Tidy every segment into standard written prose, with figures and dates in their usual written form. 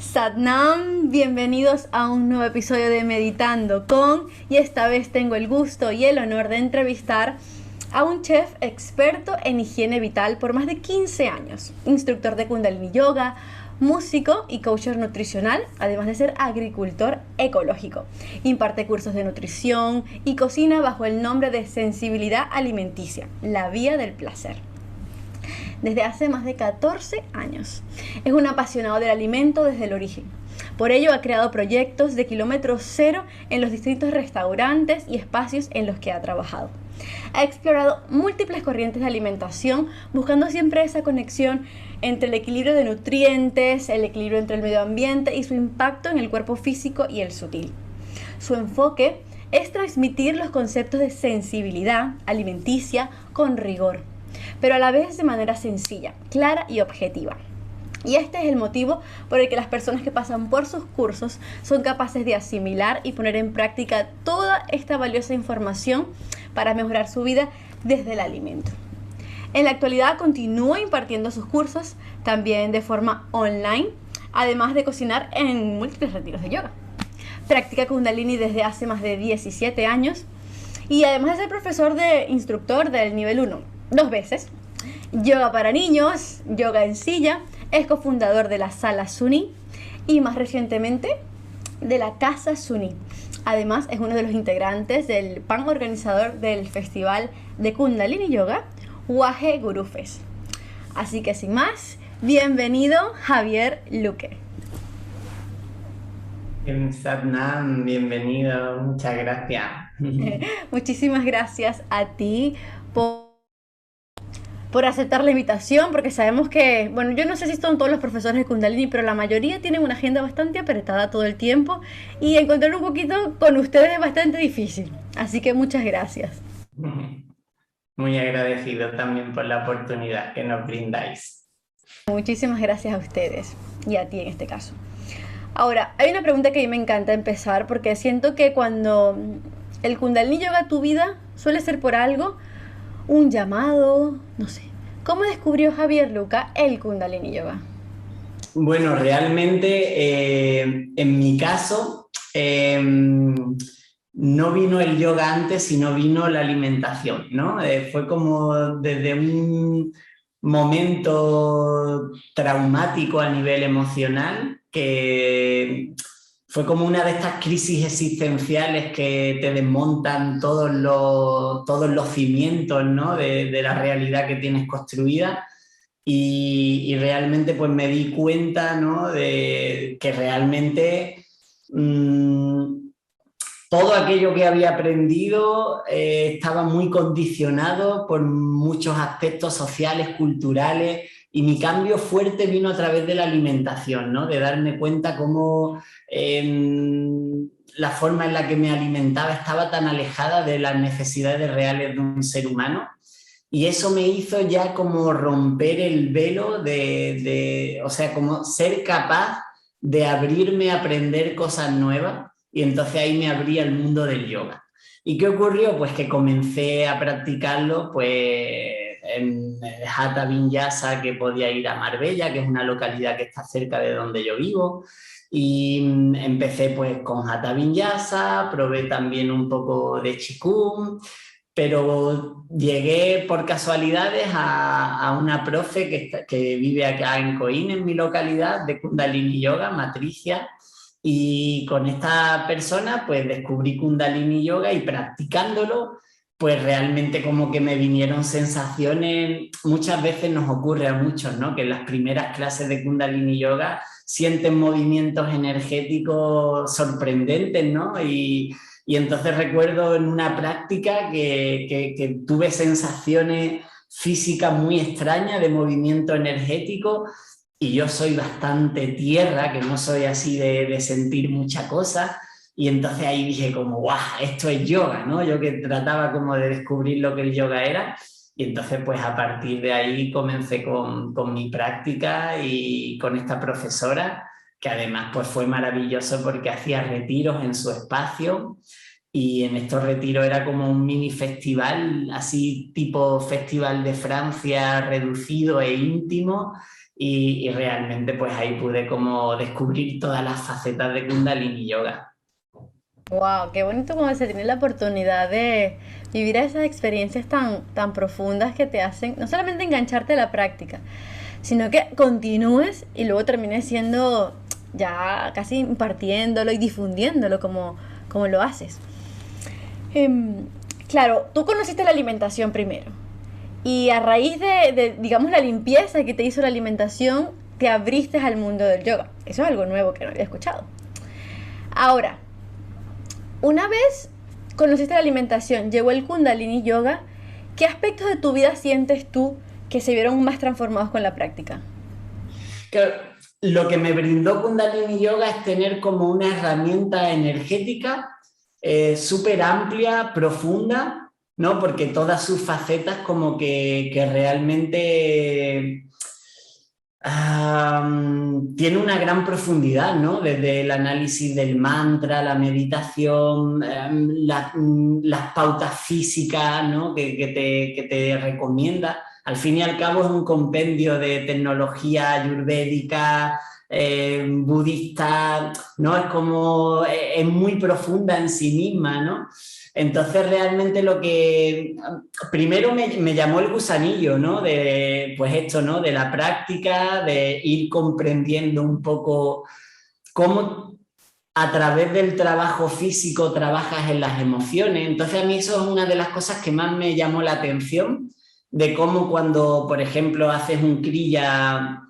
Satnam, bienvenidos a un nuevo episodio de Meditando con, y esta vez tengo el gusto y el honor de entrevistar a un chef experto en higiene vital por más de 15 años, instructor de Kundalini Yoga, músico y coach nutricional, además de ser agricultor ecológico. Imparte cursos de nutrición y cocina bajo el nombre de Sensibilidad Alimenticia, la vía del placer, desde hace más de 14 años. Es un apasionado del alimento desde el origen. Por ello ha creado proyectos de kilómetro cero en los distintos restaurantes y espacios en los que ha trabajado. Ha explorado múltiples corrientes de alimentación, buscando siempre esa conexión entre el equilibrio de nutrientes, el equilibrio entre el medio ambiente y su impacto en el cuerpo físico y el sutil. Su enfoque es transmitir los conceptos de sensibilidad alimenticia con rigor, pero a la vez de manera sencilla, clara y objetiva. Y este es el motivo por el que las personas que pasan por sus cursos son capaces de asimilar y poner en práctica toda esta valiosa información para mejorar su vida desde el alimento. En la actualidad continúa impartiendo sus cursos también de forma online, además de cocinar en múltiples retiros de yoga. Practica Kundalini desde hace más de 17 años y además de ser profesor de instructor del nivel 1, 2 veces, yoga para niños, yoga en silla, es cofundador de la Sala Suní y más recientemente de la Casa Suní. Además es uno de los integrantes del PAN organizador del Festival de Kundalini Yoga, Waje Guru Fest. Así que sin más, bienvenido Javier Luque. Satnam, bienvenido, muchas gracias. Muchísimas gracias a ti por aceptar la invitación, porque sabemos que, bueno, yo no sé si son todos los profesores de Kundalini, pero la mayoría tienen una agenda bastante apretada todo el tiempo y encontrar un poquito con ustedes es bastante difícil. Así que muchas gracias. Muy agradecido también por la oportunidad que nos brindáis. Muchísimas gracias a ustedes y a ti en este caso. Ahora, hay una pregunta que a mí me encanta empezar porque siento que cuando el Kundalini llega a tu vida suele ser por algo, un llamado, no sé. ¿Cómo descubrió Javier Luca el Kundalini Yoga? Bueno, realmente en mi caso no vino el yoga antes, sino vino la alimentación, ¿no? Fue como desde un momento traumático a nivel emocional que fue como una de estas crisis existenciales que te desmontan todos los cimientos, ¿no? de la realidad que tienes construida y realmente pues me di cuenta, ¿no? de que realmente todo aquello que había aprendido estaba muy condicionado por muchos aspectos sociales, culturales, y mi cambio fuerte vino a través de la alimentación, ¿no? De darme cuenta cómo la forma en la que me alimentaba estaba tan alejada de las necesidades reales de un ser humano. Y eso me hizo ya como romper el velo o sea, como ser capaz de abrirme a aprender cosas nuevas. Y entonces ahí me abría el mundo del yoga. ¿Y qué ocurrió? Pues que comencé a practicarlo pues, en Hatha Vinyasa, que podía ir a Marbella, que es una localidad que está cerca de donde yo vivo. Y empecé pues con Hatha Vinyasa, probé también un poco de Qigong, pero llegué por casualidades a una profe que vive acá en Coín, en mi localidad, de Kundalini Yoga, Matricia, y con esta persona pues descubrí Kundalini Yoga y practicándolo pues realmente como que me vinieron sensaciones. Muchas veces nos ocurre a muchos, ¿no? Que en las primeras clases de Kundalini Yoga sienten movimientos energéticos sorprendentes, ¿no? Y entonces recuerdo en una práctica que tuve sensaciones físicas muy extrañas de movimiento energético, y yo soy bastante tierra, que no soy así de sentir mucha cosa, y entonces ahí dije como, ¡guau! Esto es yoga, ¿no? Yo que trataba como de descubrir lo que el yoga era, y entonces pues a partir de ahí comencé con mi práctica y con esta profesora, que además pues fue maravilloso porque hacía retiros en su espacio, y en estos retiros era como un mini festival, así tipo Festival de Francia, reducido e íntimo, y realmente pues ahí pude como descubrir todas las facetas de Kundalini Yoga. Wow, qué bonito cuando se tiene la oportunidad de vivir esas experiencias tan profundas que te hacen no solamente engancharte a la práctica, sino que continúes y luego termines siendo ya casi impartiéndolo y difundiéndolo como lo haces. Em, claro, tú conociste la alimentación primero y a raíz digamos, la limpieza que te hizo la alimentación, te abriste al mundo del yoga. Eso es algo nuevo que no había escuchado. Ahora, una vez conociste la alimentación, llegó el Kundalini Yoga, ¿qué aspectos de tu vida sientes tú que se vieron más transformados con la práctica? Claro, lo que me brindó Kundalini Yoga es tener como una herramienta energética súper amplia, profunda, ¿no? Porque todas sus facetas como que realmente tiene una gran profundidad, ¿no? Desde el análisis del mantra, la meditación, las pautas físicas, ¿no? Que te recomienda. Al fin y al cabo es un compendio de tecnología ayurvédica, budista, ¿no? Es como, es muy profunda en sí misma, ¿no? Entonces realmente lo que primero me llamó el gusanillo, ¿no? De, pues esto, ¿no? De la práctica, de ir comprendiendo un poco cómo a través del trabajo físico trabajas en las emociones. Entonces a mí eso es una de las cosas que más me llamó la atención, de cómo cuando, por ejemplo, haces un kriya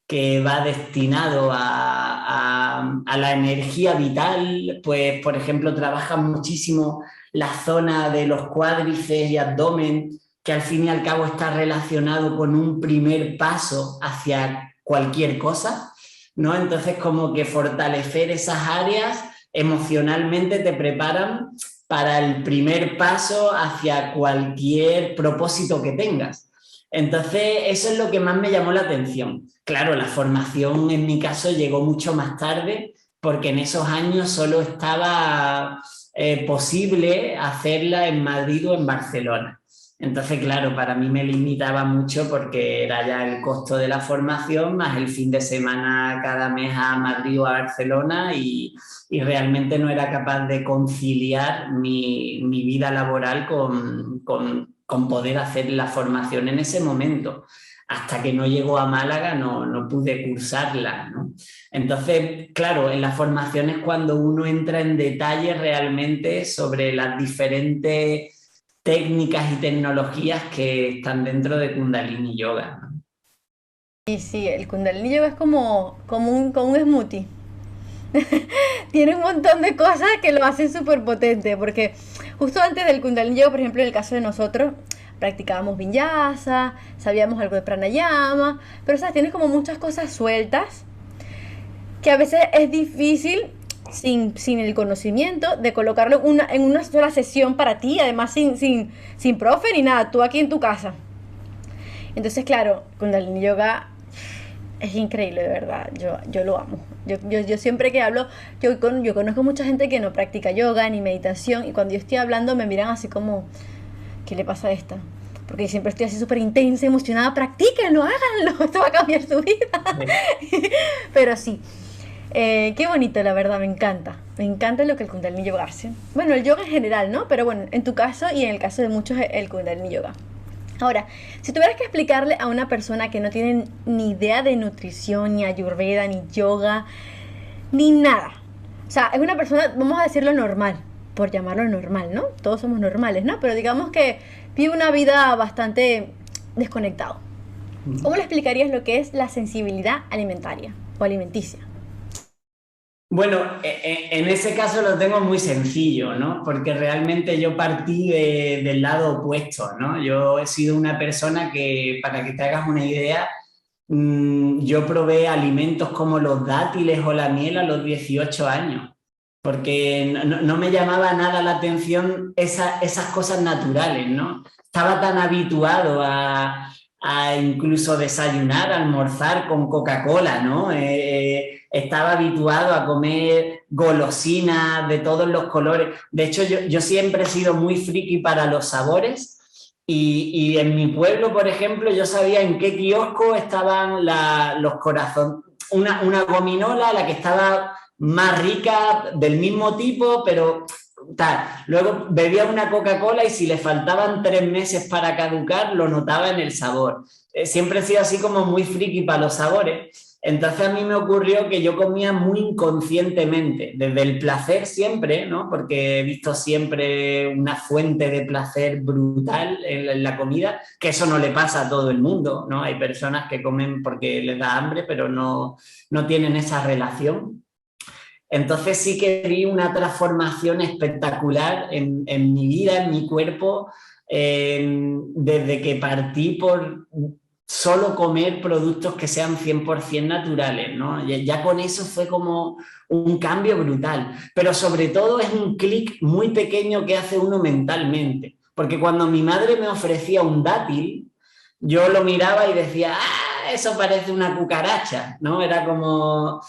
que va destinado a la energía vital, pues, por ejemplo, trabaja muchísimo la zona de los cuádriceps y abdomen, que al fin y al cabo está relacionado con un primer paso hacia cualquier cosa, ¿no? Entonces, como que fortalecer esas áreas emocionalmente te preparan para el primer paso hacia cualquier propósito que tengas. Entonces, eso es lo que más me llamó la atención. Claro, la formación en mi caso llegó mucho más tarde, porque en esos años solo estaba posible hacerla en Madrid o en Barcelona. Entonces, claro, para mí me limitaba mucho porque era ya el costo de la formación más el fin de semana cada mes a Madrid o a Barcelona y realmente no era capaz de conciliar mi vida laboral con poder hacer la formación en ese momento. Hasta que no llegó a Málaga no pude cursarla, ¿no? Entonces, claro, en la formación es cuando uno entra en detalle realmente sobre las diferentes técnicas y tecnologías que están dentro de Kundalini Yoga, ¿no? Y sí, el Kundalini Yoga es como un smoothie. Tiene un montón de cosas que lo hacen súper potente, porque justo antes del Kundalini Yoga, por ejemplo, en el caso de nosotros, practicábamos vinyasa, sabíamos algo de pranayama, pero sabes, tienes como muchas cosas sueltas que a veces es difícil sin el conocimiento de colocarlo en una sola sesión para ti, además sin profe ni nada, tú aquí en tu casa. Entonces, claro, Kundalini Yoga es increíble, de verdad. Yo lo amo. Yo siempre que hablo, yo conozco mucha gente que no practica yoga ni meditación y cuando yo estoy hablando me miran así como, ¿qué le pasa a esta? Porque yo siempre estoy así súper intensa, emocionada. Practíquenlo, háganlo, esto va a cambiar su vida. Sí. Pero sí, qué bonito, la verdad, me encanta. Me encanta lo que el Kundalini Yoga hace. Bueno, el yoga en general, ¿no? Pero bueno, en tu caso y en el caso de muchos, el Kundalini Yoga. Ahora, si tuvieras que explicarle a una persona que no tiene ni idea de nutrición, ni ayurveda, ni yoga, ni nada. O sea, es una persona, vamos a decirlo normal, por llamarlo normal, ¿no? Todos somos normales, ¿no? Pero digamos que vive una vida bastante desconectado. ¿Cómo le explicarías lo que es la sensibilidad alimentaria o alimenticia? Bueno, en ese caso lo tengo muy sencillo, ¿no? Porque realmente yo partí del lado opuesto, ¿no? Yo he sido una persona que, para que te hagas una idea, yo probé alimentos como los dátiles o la miel a los 18 años, porque no me llamaba nada la atención esas cosas naturales, ¿no? Estaba tan habituado a incluso desayunar, almorzar con Coca-Cola, ¿no? Estaba habituado a comer golosinas de todos los colores. De hecho, yo siempre he sido muy friki para los sabores Y en mi pueblo, por ejemplo, yo sabía en qué kiosco estaban los corazones, una gominola, la que estaba más rica, del mismo tipo, pero tal. Luego bebía una Coca-Cola y si le faltaban 3 meses para caducar, lo notaba en el sabor. Siempre he sido así como muy friki para los sabores. Entonces a mí me ocurrió que yo comía muy inconscientemente, desde el placer siempre, ¿no? Porque he visto siempre una fuente de placer brutal en la comida, que eso no le pasa a todo el mundo, ¿no? Hay personas que comen porque les da hambre, pero no tienen esa relación. Entonces sí que vi una transformación espectacular en mi vida, en mi cuerpo, desde que partí por solo comer productos que sean 100% naturales, ¿no? Ya con eso fue como un cambio brutal, pero sobre todo es un clic muy pequeño que hace uno mentalmente, porque cuando mi madre me ofrecía un dátil, yo lo miraba y decía, ah, eso parece una cucaracha, ¿no? Era como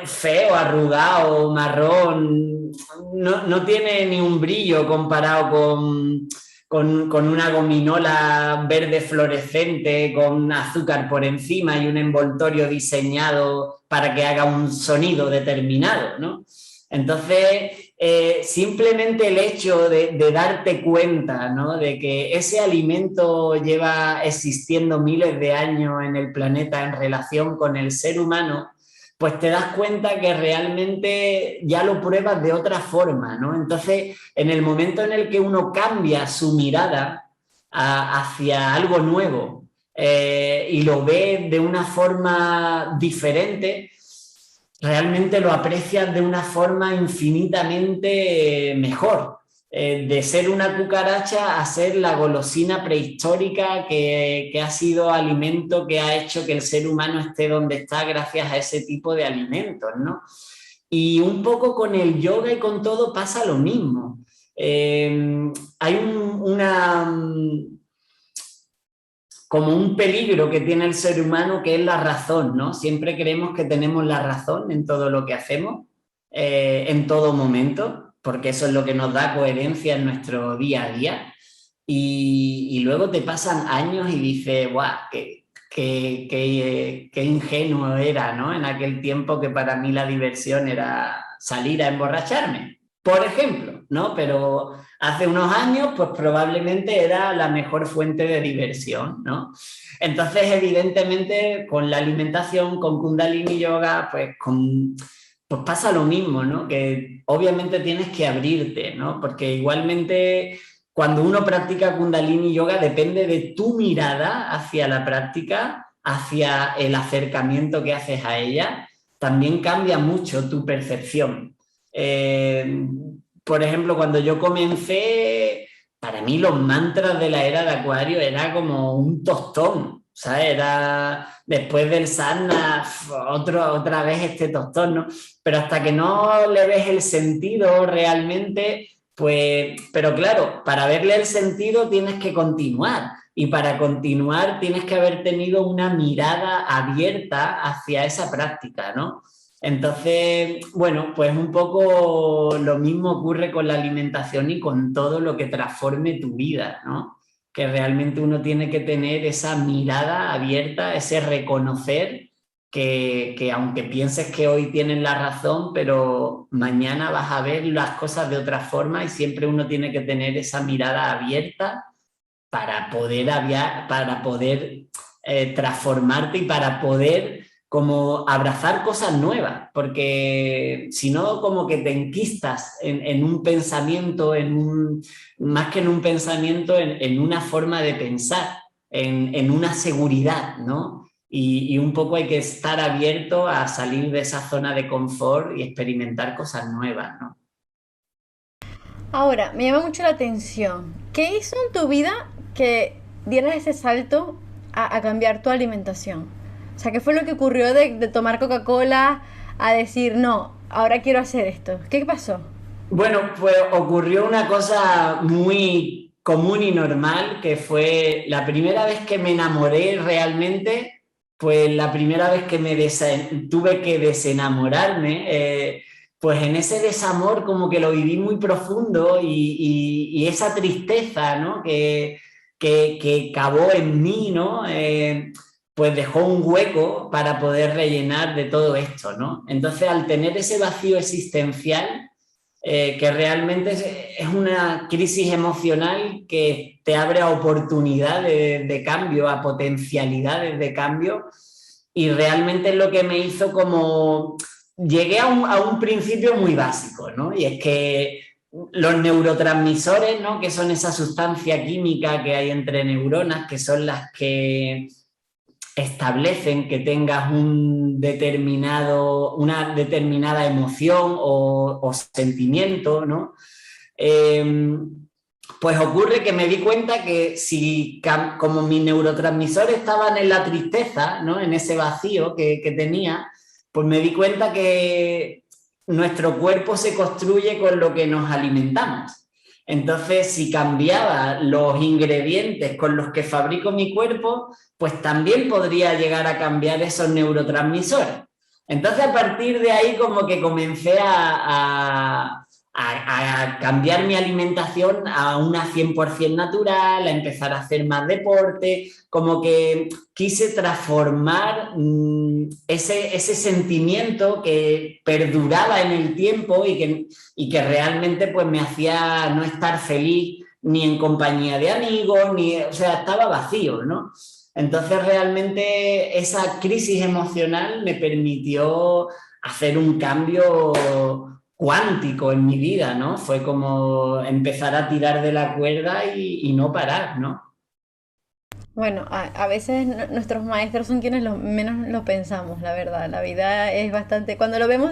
feo, arrugado, marrón, no tiene ni un brillo comparado con una gominola verde fluorescente con azúcar por encima y un envoltorio diseñado para que haga un sonido determinado, ¿no? Entonces, simplemente el hecho de darte cuenta, ¿no? De que ese alimento lleva existiendo miles de años en el planeta en relación con el ser humano, pues te das cuenta que realmente ya lo pruebas de otra forma, ¿no? Entonces, en el momento en el que uno cambia su mirada hacia algo nuevo y lo ve de una forma diferente, realmente lo aprecias de una forma infinitamente mejor. De ser una cucaracha a ser la golosina prehistórica que ha sido alimento que ha hecho que el ser humano esté donde está gracias a ese tipo de alimentos, ¿no? Y un poco con el yoga y con todo pasa lo mismo. Hay como un peligro que tiene el ser humano que es la razón, ¿no? Siempre creemos que tenemos la razón en todo lo que hacemos, en todo momento, porque eso es lo que nos da coherencia en nuestro día a día. Y luego te pasan años y dices, guau, qué ingenuo era, ¿no? En aquel tiempo que para mí la diversión era salir a emborracharme, por ejemplo, ¿no? Pero hace unos años, pues probablemente era la mejor fuente de diversión, ¿no? Entonces, evidentemente, con la alimentación, con Kundalini Yoga, pues pasa lo mismo, ¿no? Que obviamente tienes que abrirte, ¿no? Porque igualmente cuando uno practica Kundalini Yoga depende de tu mirada hacia la práctica, hacia el acercamiento que haces a ella, también cambia mucho tu percepción. Por ejemplo, cuando yo comencé, para mí los mantras de la era de Acuario era como un tostón, ¿sabes? Era después del sadhana, otra vez este tostón, ¿no? Pero hasta que no le ves el sentido realmente, pues, pero claro, para verle el sentido tienes que continuar. Y para continuar tienes que haber tenido una mirada abierta hacia esa práctica, ¿no? Entonces, bueno, pues un poco lo mismo ocurre con la alimentación y con todo lo que transforme tu vida, ¿no? Que realmente uno tiene que tener esa mirada abierta, ese reconocer que aunque pienses que hoy tienes la razón, pero mañana vas a ver las cosas de otra forma y siempre uno tiene que tener esa mirada abierta para poder transformarte y para poder como abrazar cosas nuevas, porque si no como que te enquistas en un pensamiento, más que en un pensamiento, en una forma de pensar, en una seguridad, ¿no? Y un poco hay que estar abierto a salir de esa zona de confort y experimentar cosas nuevas, ¿no? Ahora, me llama mucho la atención. ¿Qué hizo en tu vida que dieras ese salto a cambiar tu alimentación? O sea, ¿qué fue lo que ocurrió de tomar Coca-Cola a decir, no, ahora quiero hacer esto? ¿Qué pasó? Bueno, pues ocurrió una cosa muy común y normal, que fue la primera vez que me enamoré realmente, pues la primera vez que tuve que desenamorarme, pues en ese desamor como que lo viví muy profundo y esa tristeza, ¿no? que cavó en mí, ¿no? Pues dejó un hueco para poder rellenar de todo esto, ¿no? Entonces, al tener ese vacío existencial, que realmente es una crisis emocional que te abre a oportunidades de cambio, a potencialidades de cambio, y realmente es lo que me hizo como... Llegué a un principio muy básico, ¿no? Y es que los neurotransmisores, ¿no? Que son esa sustancia química que hay entre neuronas, que son las que establecen que tengas una determinada emoción o sentimiento, ¿no? Pues ocurre que me di cuenta que si como mis neurotransmisores estaban en la tristeza, ¿no? En ese vacío que tenía, pues me di cuenta que nuestro cuerpo se construye con lo que nos alimentamos. Entonces, si cambiaba los ingredientes con los que fabrico mi cuerpo, pues también podría llegar a cambiar esos neurotransmisores. Entonces, a partir de ahí, como que comencé a cambiar mi alimentación a una 100% natural, a empezar a hacer más deporte, como que quise transformar ese sentimiento que perduraba en el tiempo y que realmente pues, me hacía no estar feliz ni en compañía de amigos, o sea, estaba vacío, ¿no? Entonces realmente esa crisis emocional me permitió hacer un cambio cuántico en mi vida, ¿no? Fue como empezar a tirar de la cuerda y no parar, ¿no? Bueno, a veces nuestros maestros son quienes menos lo pensamos, la verdad. La vida es bastante... Cuando lo vemos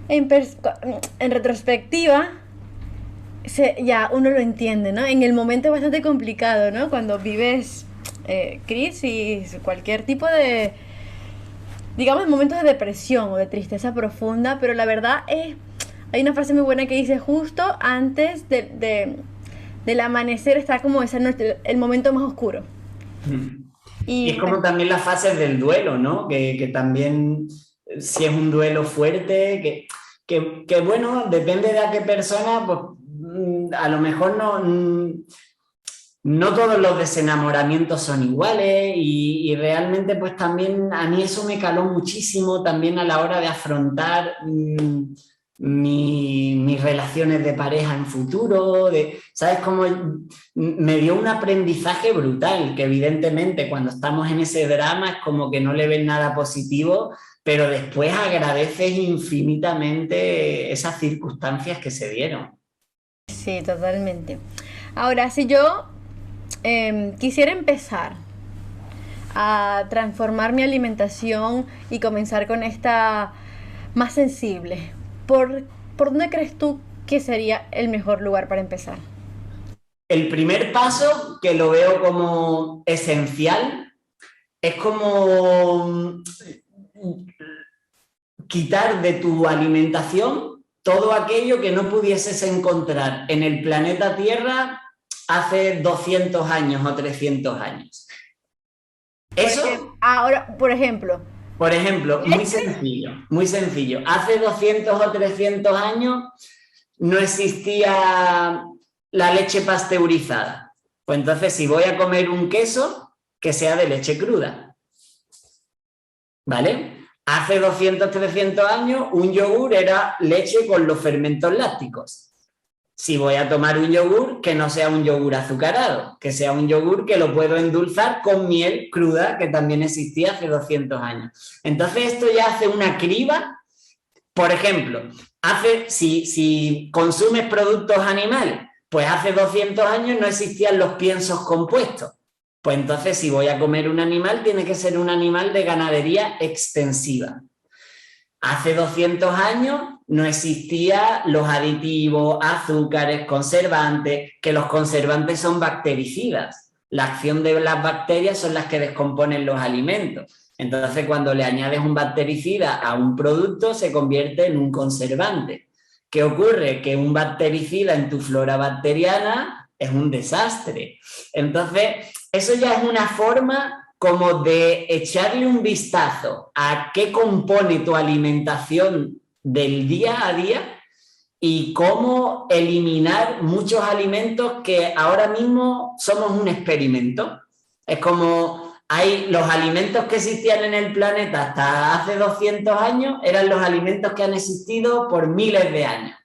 en, en retrospectiva, ya uno lo entiende, ¿no? En el momento es bastante complicado, ¿no? Cuando vives crisis, cualquier tipo de, digamos, momentos de depresión o de tristeza profunda, pero la verdad es, hay una frase muy buena que dice justo antes del amanecer está como el momento más oscuro. Y es como también las fases del duelo, ¿no? Que también, si es un duelo fuerte, que bueno, depende de a qué persona, pues a lo mejor no todos los desenamoramientos son iguales y realmente pues también a mí eso me caló muchísimo también a la hora de afrontar mis relaciones de pareja en futuro, ¿sabes? Como me dio un aprendizaje brutal, que evidentemente cuando estamos en ese drama es como que no le ven nada positivo, pero después agradeces infinitamente esas circunstancias que se dieron. Sí, totalmente. Ahora, si yo quisiera empezar a transformar mi alimentación y comenzar con esta más sensible, ¿por dónde crees tú que sería el mejor lugar para empezar? El primer paso, que lo veo como esencial, es como quitar de tu alimentación todo aquello que no pudieses encontrar en el planeta Tierra hace 200 años o 300 años. Eso, ahora, por ejemplo, muy sencillo, muy sencillo. Hace 200 o 300 años no existía la leche pasteurizada. Pues entonces, si voy a comer un queso, que sea de leche cruda. ¿Vale? Hace 200, 300 años, un yogur era leche con los fermentos lácticos. Si voy a tomar un yogur, que no sea un yogur azucarado, que sea un yogur que lo puedo endulzar con miel cruda, que también existía hace 200 años. Entonces, esto ya hace una criba. Por ejemplo, si consumes productos animales, pues hace 200 años no existían los piensos compuestos. Pues entonces, si voy a comer un animal, tiene que ser un animal de ganadería extensiva. Hace 200 años no existían los aditivos, azúcares, conservantes, que los conservantes son bactericidas. La acción de las bacterias son las que descomponen los alimentos. Entonces, cuando le añades un bactericida a un producto, se convierte en un conservante. ¿Qué ocurre? Que un bactericida en tu flora bacteriana es un desastre. Entonces, eso ya es una forma como de echarle un vistazo a qué compone tu alimentación del día a día y cómo eliminar muchos alimentos que ahora mismo somos un experimento. Es como hay los alimentos que existían en el planeta hasta hace 200 años, eran los alimentos que han existido por miles de años.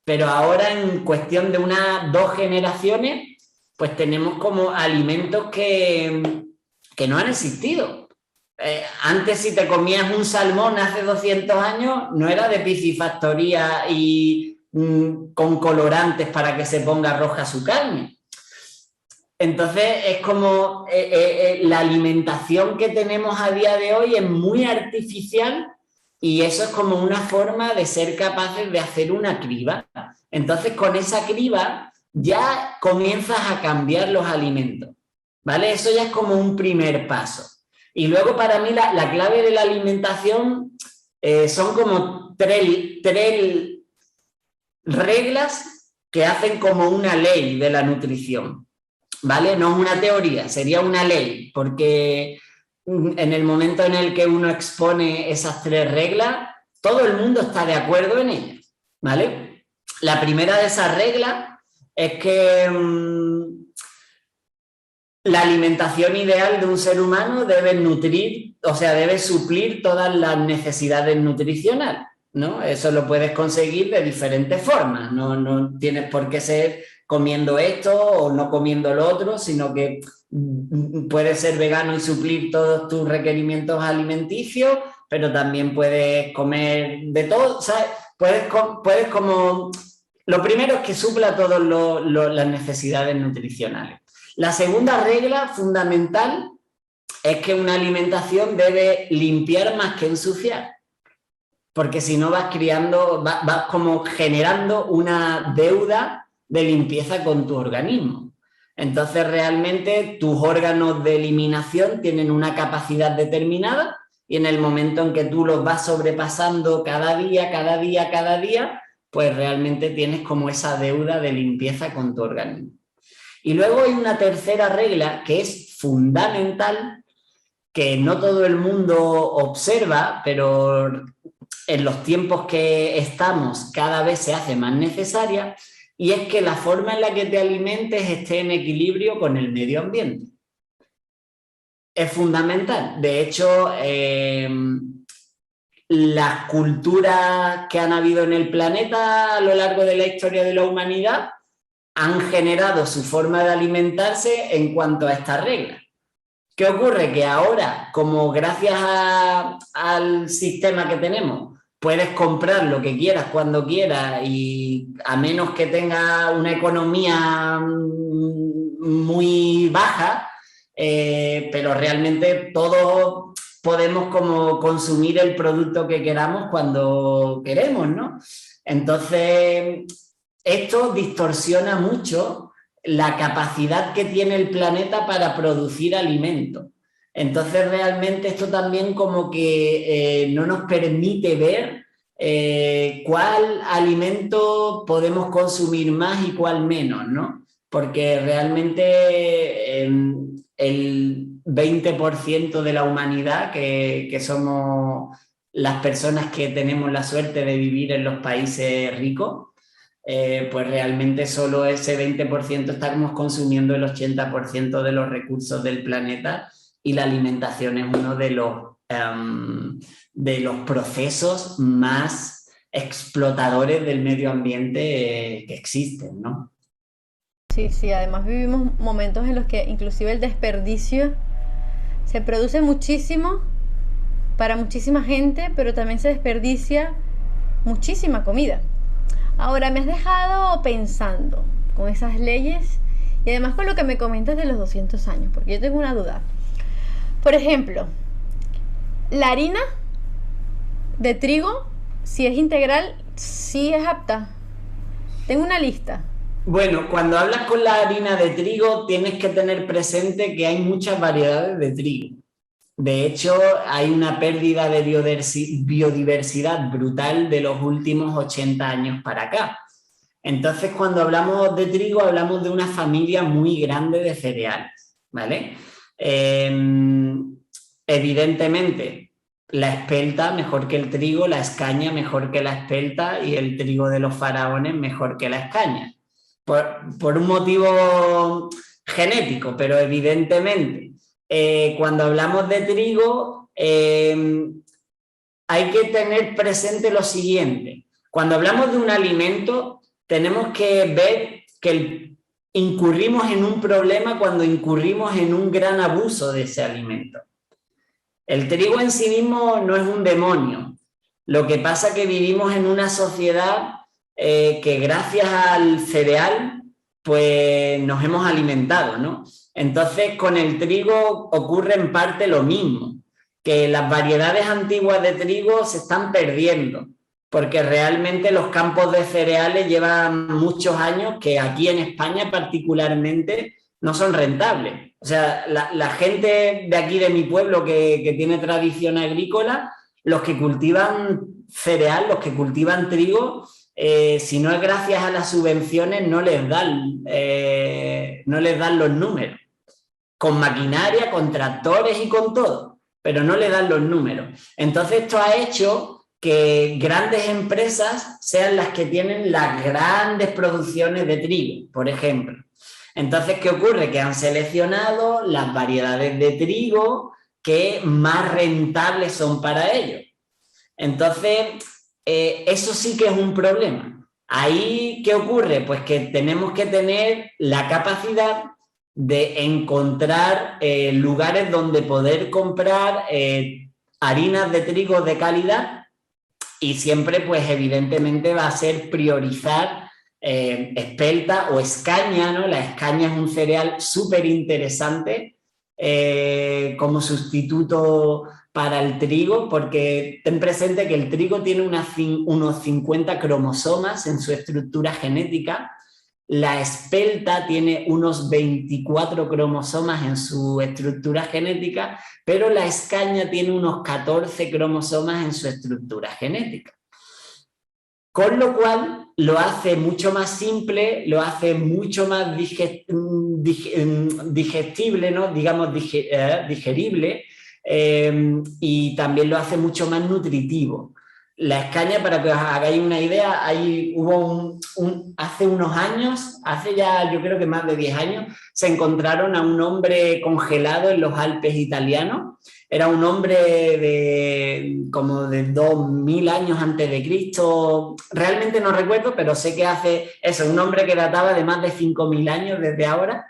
Pero ahora en cuestión de unas 2 generaciones, pues tenemos como alimentos que no han existido. Antes si te comías un salmón hace 200 años, no era de piscifactoría y con colorantes para que se ponga roja su carne. Entonces es como la alimentación que tenemos a día de hoy es muy artificial y eso es como una forma de ser capaces de hacer una criba. Entonces con esa criba ya comienzas a cambiar los alimentos, ¿vale? Eso ya es como un primer paso. Y luego para mí la clave de la alimentación son como tres reglas que hacen como una ley de la nutrición, ¿vale? No es una teoría, sería una ley, porque en el momento en el que uno expone esas 3 reglas, todo el mundo está de acuerdo en ellas, ¿vale? La primera de esas reglas es que la alimentación ideal de un ser humano debe nutrir, o sea, debe suplir todas las necesidades nutricionales, ¿no? Eso lo puedes conseguir de diferentes formas, no tienes por qué ser comiendo esto o no comiendo lo otro, sino que puedes ser vegano y suplir todos tus requerimientos alimenticios, pero también puedes comer de todo, ¿sabes? Puedes como... Lo primero es que supla todas las necesidades nutricionales. La segunda regla fundamental es que una alimentación debe limpiar más que ensuciar, porque si no vas como generando una deuda de limpieza con tu organismo. Entonces realmente tus órganos de eliminación tienen una capacidad determinada y en el momento en que tú los vas sobrepasando cada día, pues realmente tienes como esa deuda de limpieza con tu organismo. Y luego hay una tercera regla que es fundamental, que no todo el mundo observa, pero en los tiempos que estamos cada vez se hace más necesaria, y es que la forma en la que te alimentes esté en equilibrio con el medio ambiente. Es fundamental. De hecho, las culturas que han habido en el planeta a lo largo de la historia de la humanidad han generado su forma de alimentarse en cuanto a estas reglas. ¿Qué ocurre? Que ahora, como gracias al sistema que tenemos, puedes comprar lo que quieras cuando quieras y a menos que tengas una economía muy baja, pero realmente todos podemos como consumir el producto que queramos cuando queremos, ¿no? Entonces, esto distorsiona mucho la capacidad que tiene el planeta para producir alimentos. Entonces, realmente esto también como que no nos permite ver cuál alimento podemos consumir más y cuál menos, ¿no? Porque realmente el 20% de la humanidad, que somos las personas que tenemos la suerte de vivir en los países ricos, pues realmente solo ese 20% estamos consumiendo el 80% de los recursos del planeta y la alimentación es uno de los procesos más explotadores del medio ambiente que existen, ¿no? Sí, sí, además vivimos momentos en los que inclusive el desperdicio se produce muchísimo para muchísima gente, pero también se desperdicia muchísima comida. Ahora me has dejado pensando con esas leyes y además con lo que me comentas de los 200 años, porque yo tengo una duda. Por ejemplo, la harina de trigo, si es integral, sí es apta. Tengo una lista. Bueno, cuando hablas con la harina de trigo tienes que tener presente que hay muchas variedades de trigo. De hecho, hay una pérdida de biodiversidad brutal de los últimos 80 años para acá. Entonces, cuando hablamos de trigo, hablamos de una familia muy grande de cereales, ¿vale? Evidentemente, la espelta mejor que el trigo, la escaña mejor que la espelta y el trigo de los faraones mejor que la escaña. Por un motivo genético, pero evidentemente cuando hablamos de trigo hay que tener presente lo siguiente. Cuando hablamos de un alimento tenemos que ver que incurrimos en un problema cuando incurrimos en un gran abuso de ese alimento. El trigo en sí mismo no es un demonio. Lo que pasa es que vivimos en una sociedad que gracias al cereal pues nos hemos alimentado, ¿no? Entonces con el trigo ocurre en parte lo mismo, que las variedades antiguas de trigo se están perdiendo, porque realmente los campos de cereales llevan muchos años que aquí en España particularmente no son rentables. O sea, la gente de aquí de mi pueblo que tiene tradición agrícola, los que cultivan cereal, los que cultivan trigo, si no es gracias a las subvenciones no les dan los números. Con maquinaria, con tractores y con todo, pero no le dan los números. Entonces esto ha hecho que grandes empresas sean las que tienen las grandes producciones de trigo, por ejemplo. Entonces, ¿qué ocurre? Que han seleccionado las variedades de trigo que más rentables son para ellos. Entonces, eso sí que es un problema. Ahí, ¿qué ocurre? Pues que tenemos que tener la capacidad de encontrar lugares donde poder comprar harinas de trigo de calidad y siempre, pues evidentemente va a ser priorizar espelta o escaña, ¿no? La escaña es un cereal súper interesante como sustituto para el trigo, porque ten presente que el trigo tiene unos 50 cromosomas en su estructura genética. La espelta tiene unos 24 cromosomas en su estructura genética, pero la escaña tiene unos 14 cromosomas en su estructura genética. Con lo cual lo hace mucho más simple, lo hace mucho más digestible, ¿no? Digamos, digerible, y también lo hace mucho más nutritivo. La escaña, para que os hagáis una idea, hubo hace unos años, hace ya yo creo que más de 10 años, se encontraron a un hombre congelado en los Alpes italianos. Era un hombre como de 2000 años antes de Cristo, realmente no recuerdo, pero sé que hace eso, un hombre que databa de más de 5000 años desde ahora,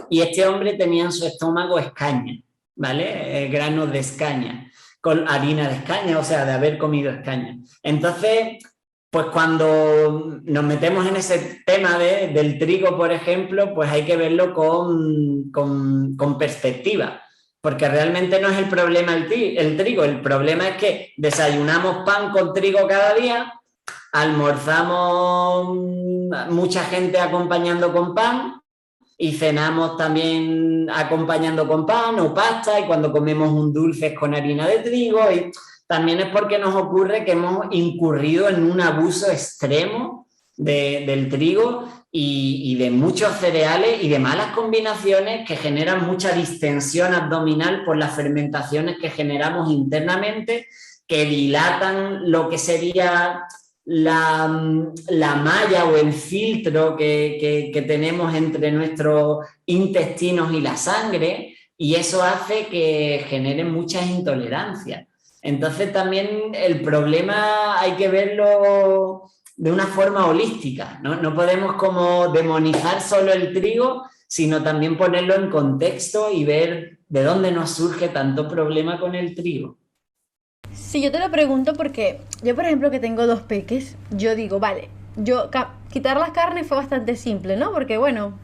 y este hombre tenía en su estómago escaña, ¿vale? Granos de escaña, con harina de escaña, o sea, de haber comido escaña. Entonces, pues cuando nos metemos en ese tema del trigo, por ejemplo, pues hay que verlo con perspectiva. Porque realmente no es el problema el trigo, el problema es que desayunamos pan con trigo cada día, almorzamos mucha gente acompañando con pan y cenamos también acompañando con pan o pasta, y cuando comemos un dulce es con harina de trigo, y también es porque nos ocurre que hemos incurrido en un abuso extremo del trigo y de muchos cereales y de malas combinaciones que generan mucha distensión abdominal por las fermentaciones que generamos internamente, que dilatan lo que sería la malla o el filtro que tenemos entre nuestros intestinos y la sangre, y eso hace que generen muchas intolerancias. Entonces también el problema hay que verlo de una forma holística, ¿no? No podemos como demonizar solo el trigo, sino también ponerlo en contexto y ver de dónde nos surge tanto problema con el trigo. Sí, yo te lo pregunto porque yo, por ejemplo, que tengo dos peques, yo digo, vale, quitar las carnes fue bastante simple, ¿no? Porque, bueno,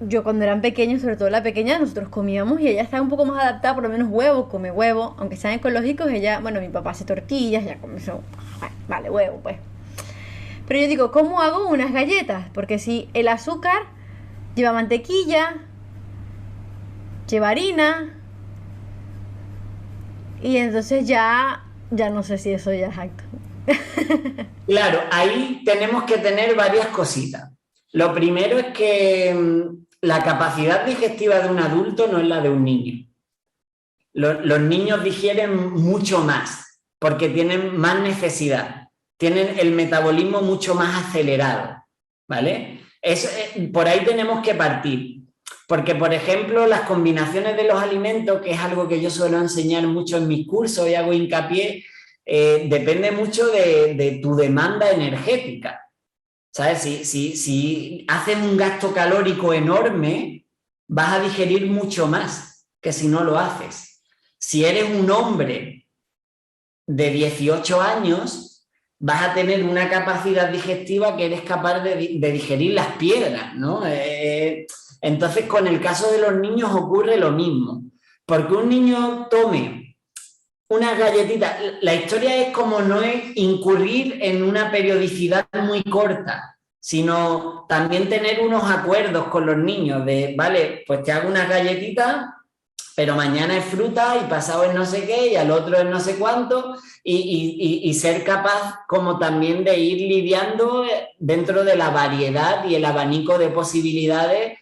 yo cuando eran pequeños, sobre todo la pequeña, nosotros comíamos y ella está un poco más adaptada, por lo menos huevo, come huevo, aunque sean ecológicos, ella, bueno, mi papá hace tortillas, ya come eso, vale, huevo, pues. Pero yo digo, ¿cómo hago unas galletas? Porque si el azúcar lleva mantequilla, lleva harina, y entonces ya no sé si eso ya es acto. Claro, ahí tenemos que tener varias cositas. Lo primero es que la capacidad digestiva de un adulto no es la de un niño. Los niños digieren mucho más porque tienen más necesidad, tienen el metabolismo mucho más acelerado, ¿vale? Por ahí tenemos que partir. Porque, por ejemplo, las combinaciones de los alimentos, que es algo que yo suelo enseñar mucho en mis cursos y hago hincapié, depende mucho de tu demanda energética. ¿Sabes? Si haces un gasto calórico enorme, vas a digerir mucho más que si no lo haces. Si eres un hombre de 18 años, vas a tener una capacidad digestiva que eres capaz de digerir las piedras, ¿no? Entonces, con el caso de los niños ocurre lo mismo. Porque un niño tome unas galletitas, la historia es como no es incurrir en una periodicidad muy corta, sino también tener unos acuerdos con los niños de, vale, pues te hago unas galletitas, pero mañana es fruta y pasado es no sé qué y al otro es no sé cuánto, y ser capaz como también de ir lidiando dentro de la variedad y el abanico de posibilidades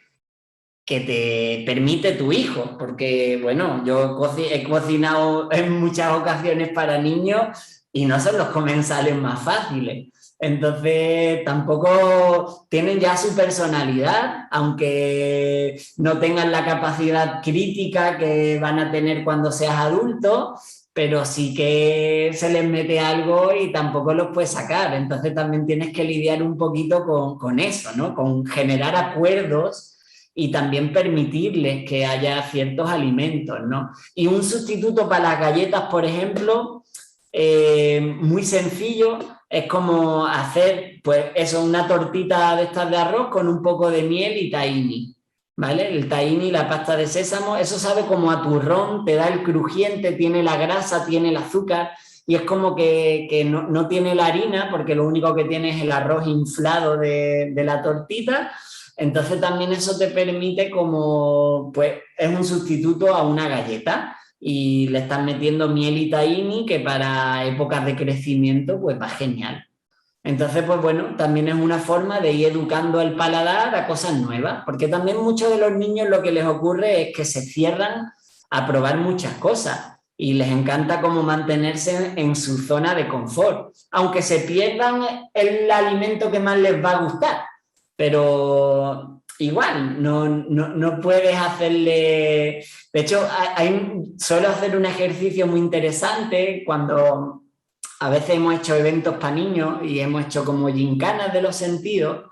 que te permite tu hijo, porque bueno, yo he cocinado en muchas ocasiones para niños y no son los comensales más fáciles. Entonces, tampoco tienen ya su personalidad, aunque no tengan la capacidad crítica que van a tener cuando seas adulto, pero sí que se les mete algo y tampoco los puedes sacar. Entonces, también tienes que lidiar un poquito con eso, ¿no? Con generar acuerdos y también permitirles que haya ciertos alimentos, ¿no? Y un sustituto para las galletas, por ejemplo, muy sencillo, es como hacer, pues eso, una tortita de estas de arroz con un poco de miel y tahini, ¿vale? El tahini, la pasta de sésamo, eso sabe como a turrón, te da el crujiente, tiene la grasa, tiene el azúcar, y es como que no tiene la harina, porque lo único que tiene es el arroz inflado de la tortita. Entonces también eso te permite como, pues es un sustituto a una galleta y le estás metiendo miel y tahini que para épocas de crecimiento pues va genial. Entonces, pues bueno, también es una forma de ir educando el paladar a cosas nuevas, porque también muchos de los niños lo que les ocurre es que se cierran a probar muchas cosas y les encanta como mantenerse en su zona de confort, aunque se pierdan el alimento que más les va a gustar, pero igual, no puedes hacerle... De hecho, suelo hacer un ejercicio muy interesante cuando a veces hemos hecho eventos para niños y hemos hecho como gincanas de los sentidos.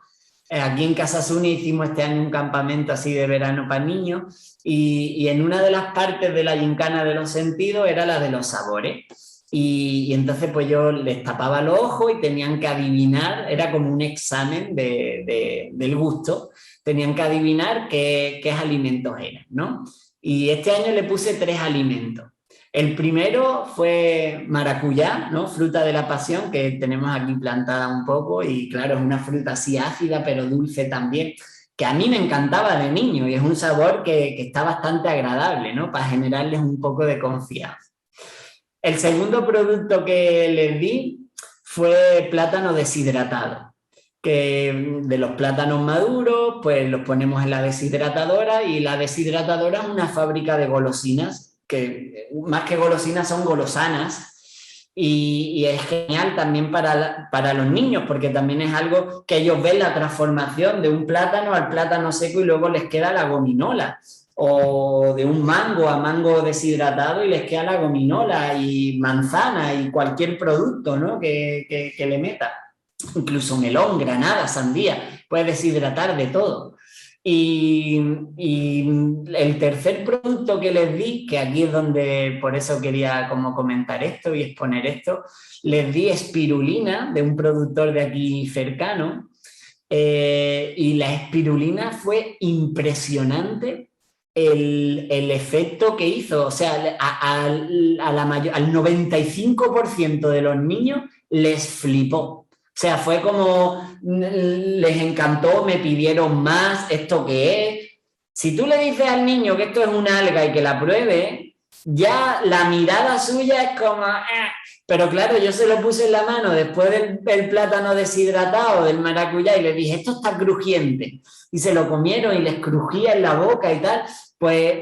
Aquí en Casa Suni hicimos este año un campamento así de verano para niños y en una de las partes de la gincana de los sentidos era la de los sabores. Y entonces pues yo les tapaba los ojos y tenían que adivinar, era como un examen del gusto, tenían que adivinar qué alimentos eran, ¿no? Y este año le puse 3 alimentos. El primero fue maracuyá, ¿no? Fruta de la pasión, que tenemos aquí plantada un poco y claro, es una fruta así ácida pero dulce también, que a mí me encantaba de niño y es un sabor que está bastante agradable, ¿no? Para generarles un poco de confianza. El segundo producto que les di fue plátano deshidratado, que de los plátanos maduros, pues los ponemos en la deshidratadora y la deshidratadora es una fábrica de golosinas, que más que golosinas son golosanas, y es genial también para los niños, porque también es algo que ellos ven la transformación de un plátano al plátano seco y luego les queda la gominola, o de un mango a mango deshidratado y les queda la gominola y manzana y cualquier producto, ¿no? que le meta. Incluso melón, granada, sandía, puedes deshidratar de todo. Y el tercer producto que les di, que aquí es donde por eso quería como comentar esto y exponer esto, les di espirulina de un productor de aquí cercano, y la espirulina fue impresionante el efecto que hizo. O sea, al 95% de los niños les flipó. O sea, fue como, les encantó, me pidieron más, ¿esto qué es? Si tú le dices al niño que esto es una alga y que la pruebe, ya la mirada suya es como... Pero claro, yo se lo puse en la mano después del plátano deshidratado, del maracuyá, y le dije, esto está crujiente. Y se lo comieron y les crujía en la boca y tal. pues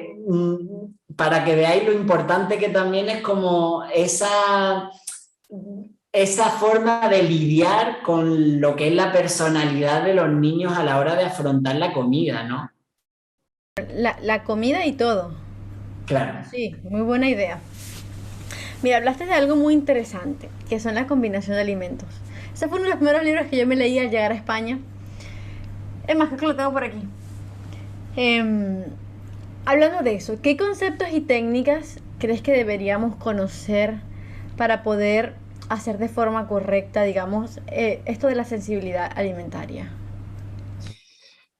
para que veáis lo importante que también es como esa forma de lidiar con lo que es la personalidad de los niños a la hora de afrontar la comida, ¿no? La comida y todo. Claro. Sí, muy buena idea. Mira, hablaste de algo muy interesante, que son la combinación de alimentos. Ese fue uno de los primeros libros que yo me leí al llegar a España. Es más, creo que lo tengo por aquí. Em, Hablando de eso, ¿qué conceptos y técnicas crees que deberíamos conocer para poder hacer de forma correcta, digamos, esto de la sensibilidad alimentaria?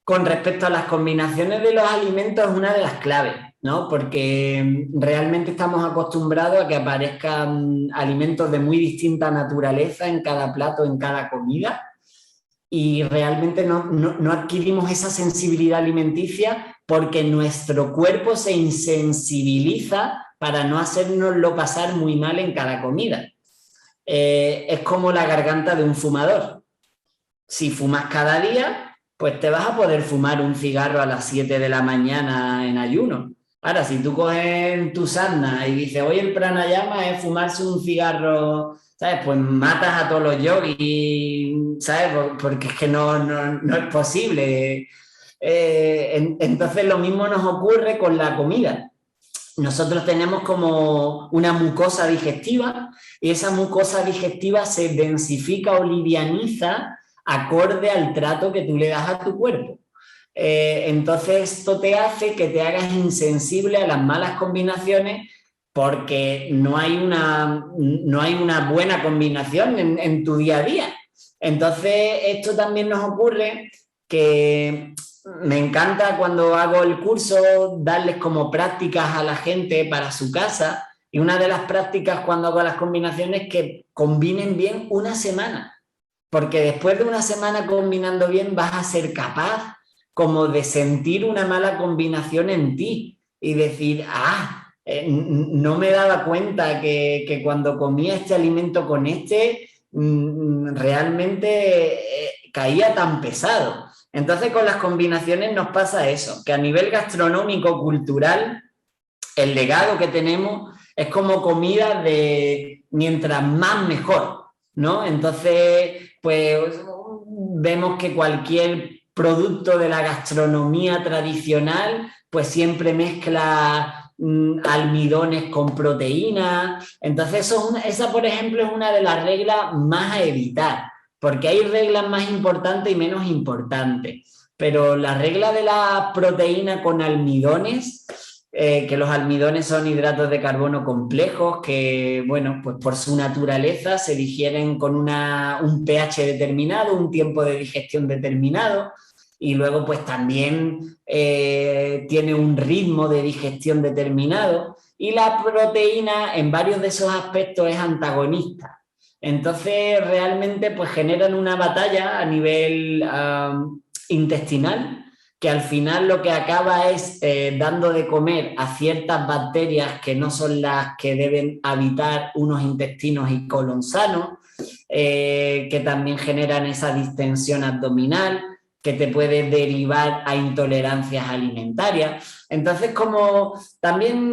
Con respecto a las combinaciones de los alimentos, es una de las claves, ¿no? Porque realmente estamos acostumbrados a que aparezcan alimentos de muy distinta naturaleza en cada plato, en cada comida, y realmente no adquirimos esa sensibilidad alimenticia porque nuestro cuerpo se insensibiliza para no hacernoslo pasar muy mal en cada comida. Es como la garganta de un fumador. Si fumas cada día, pues te vas a poder fumar un cigarro a las 7 de la mañana en ayuno. Ahora, si tú coges tu sadhana y dices, hoy el pranayama es fumarse un cigarro, ¿sabes? Pues matas a todos los yogis, ¿sabes? Porque es que no es posible. Entonces lo mismo nos ocurre con la comida. Nosotros tenemos como una mucosa digestiva y esa mucosa digestiva se densifica o livianiza acorde al trato que tú le das a tu cuerpo. Entonces esto te hace que te hagas insensible a las malas combinaciones porque no hay una buena combinación en tu día a día. Entonces esto también nos ocurre que me encanta cuando hago el curso darles como prácticas a la gente para su casa y una de las prácticas cuando hago las combinaciones es que combinen bien una semana, porque después de una semana combinando bien vas a ser capaz como de sentir una mala combinación en ti y decir, no me daba cuenta que cuando comía este alimento con este, realmente caía tan pesado. Entonces con las combinaciones nos pasa eso, que a nivel gastronómico, cultural, el legado que tenemos es como comida de mientras más mejor, ¿no? Entonces, pues vemos que cualquier producto de la gastronomía tradicional, pues siempre mezcla almidones con proteína. Entonces, esa, por ejemplo, es una de las reglas más a evitar, porque hay reglas más importantes y menos importantes. Pero la regla de la proteína con almidones, que los almidones son hidratos de carbono complejos que, bueno, pues por su naturaleza se digieren con un pH determinado, un tiempo de digestión determinado y luego pues también tiene un ritmo de digestión determinado y la proteína en varios de esos aspectos es antagonista. Entonces realmente pues generan una batalla a nivel intestinal que al final lo que acaba es dando de comer a ciertas bacterias que no son las que deben habitar unos intestinos y colon sanos, que también generan esa distensión abdominal, que te puede derivar a intolerancias alimentarias. Entonces, como también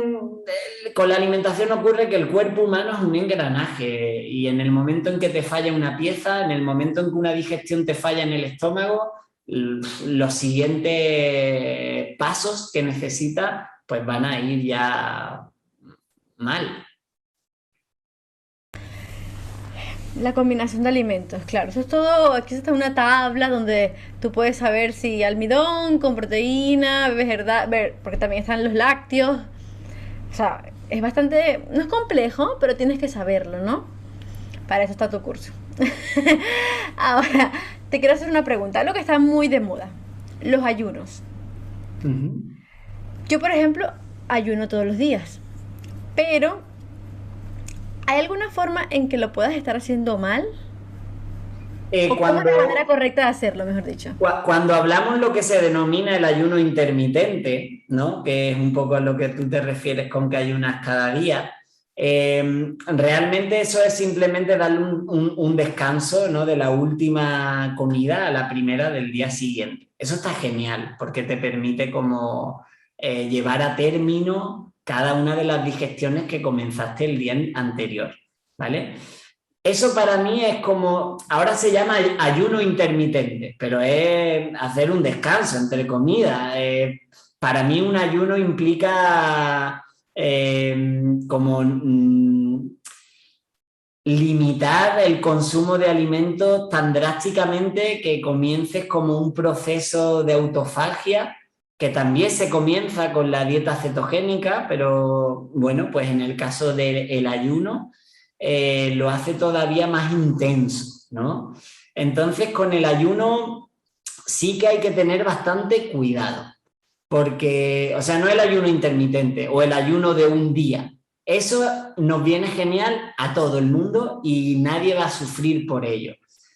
con la alimentación ocurre que el cuerpo humano es un engranaje y en el momento en que te falla una pieza, en el momento en que una digestión te falla en el estómago, los siguientes pasos que necesita pues van a ir ya mal. La combinación de alimentos, claro, eso es todo, aquí está una tabla donde tú puedes saber si almidón con proteína, verdad, porque también están los lácteos, o sea, es bastante, no es complejo, pero tienes que saberlo, ¿no? Para eso está tu curso. Ahora, te quiero hacer una pregunta, algo que está muy de moda, los ayunos. Yo, por ejemplo, ayuno todos los días, pero ¿hay alguna forma en que lo puedas estar haciendo mal? ¿O cómo es Cuando, la manera correcta de hacerlo, mejor dicho? cuando hablamos lo que se denomina el ayuno intermitente, ¿no? Que es un poco a lo que tú te refieres con que ayunas cada día, realmente eso es simplemente darle un descanso, ¿no? De la última comida a la primera del día siguiente. Eso está genial porque te permite como llevar a término cada una de las digestiones que comenzaste el día anterior, ¿vale? Eso para mí es como, ahora se llama ayuno intermitente, pero es hacer un descanso entre comidas. Para mí un ayuno implica como limitar el consumo de alimentos tan drásticamente que comiences como un proceso de autofagia, que también se comienza con la dieta cetogénica, pero bueno, pues en el caso del ayuno lo hace todavía más intenso, ¿no? Entonces con el ayuno sí que hay que tener bastante cuidado, porque, o sea, no el ayuno intermitente o el ayuno de un día. Eso nos viene genial a todo el mundo y nadie va a sufrir por ello.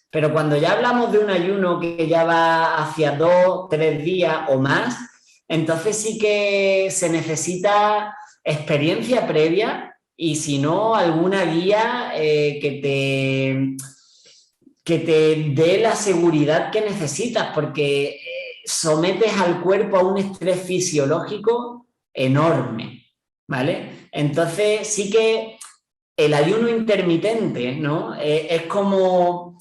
Pero cuando ya hablamos de un ayuno que ya va hacia 2, 3 días o más, entonces sí que se necesita experiencia previa y si no, alguna guía que te dé la seguridad que necesitas, porque sometes al cuerpo a un estrés fisiológico enorme, ¿vale? Entonces sí que el ayuno intermitente, ¿no? Es como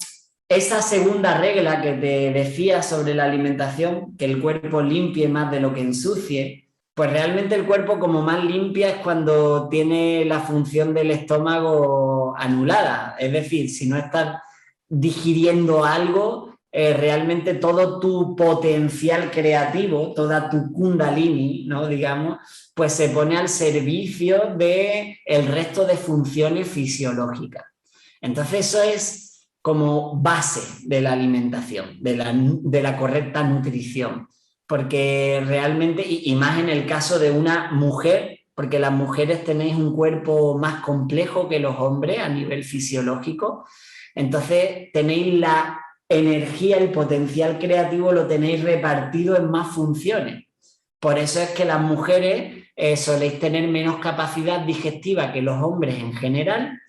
esa segunda regla que te decía sobre la alimentación, que el cuerpo limpie más de lo que ensucie, pues realmente el cuerpo como más limpia es cuando tiene la función del estómago anulada, es decir, si no estás digiriendo algo, realmente todo tu potencial creativo, toda tu kundalini, ¿no? Digamos, pues se pone al servicio del resto de funciones fisiológicas. Entonces eso es como base de la alimentación, de la correcta nutrición, porque realmente, y más en el caso de una mujer, porque las mujeres tenéis un cuerpo más complejo que los hombres a nivel fisiológico, entonces tenéis la energía, el potencial creativo lo tenéis repartido en más funciones. Por eso es que las mujeres soléis tener menos capacidad digestiva que los hombres en general,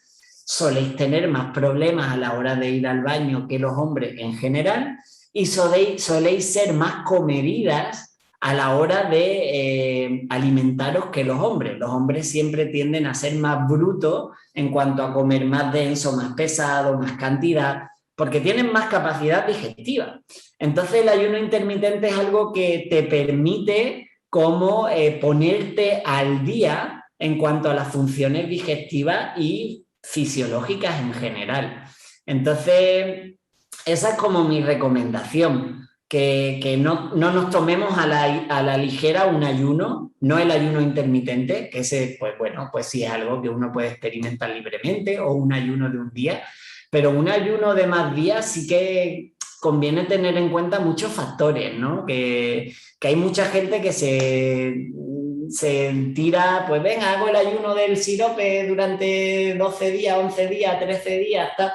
soléis tener más problemas a la hora de ir al baño que los hombres en general y soléis ser más comedidas a la hora de alimentaros que los hombres. Los hombres siempre tienden a ser más brutos en cuanto a comer más denso, más pesado, más cantidad, porque tienen más capacidad digestiva. Entonces el ayuno intermitente es algo que te permite como ponerte al día en cuanto a las funciones digestivas y fisiológicas en general. Entonces, esa es como mi recomendación, que no nos tomemos a la ligera un ayuno, no el ayuno intermitente, que ese, pues bueno, pues sí es algo que uno puede experimentar libremente, o un ayuno de un día, pero un ayuno de más días sí que conviene tener en cuenta muchos factores, ¿no? Que hay mucha gente que se tira, pues venga, hago el ayuno del sirope durante 12 días, 11 días, 13 días, tal,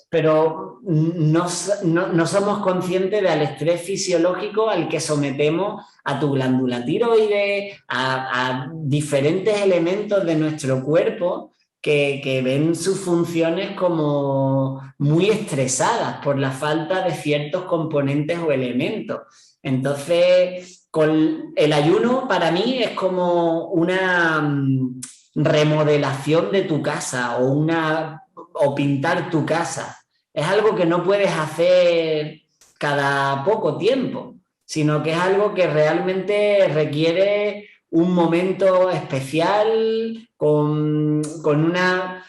pero no somos conscientes del estrés fisiológico al que sometemos a tu glándula tiroides, a diferentes elementos de nuestro cuerpo que ven sus funciones como muy estresadas por la falta de ciertos componentes o elementos. Entonces, con el ayuno para mí es como una remodelación de tu casa o pintar tu casa. Es algo que no puedes hacer cada poco tiempo, sino que es algo que realmente requiere un momento especial con una...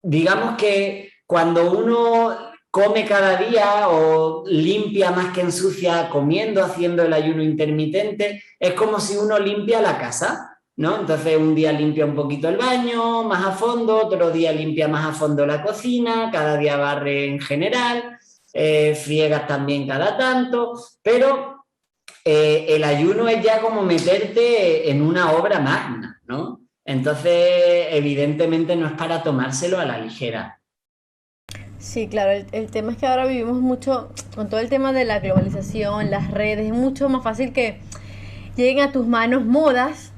digamos que cuando uno come cada día o limpia más que ensucia comiendo, haciendo el ayuno intermitente, es como si uno limpia la casa, ¿no? Entonces un día limpia un poquito el baño más a fondo, otro día limpia más a fondo la cocina, cada día barre en general, friegas también cada tanto, pero el ayuno es ya como meterte en una obra magna, ¿no? Entonces, evidentemente no es para tomárselo a la ligera. Sí, claro, el tema es que ahora vivimos mucho con todo el tema de la globalización, las redes, es mucho más fácil que lleguen a tus manos modas,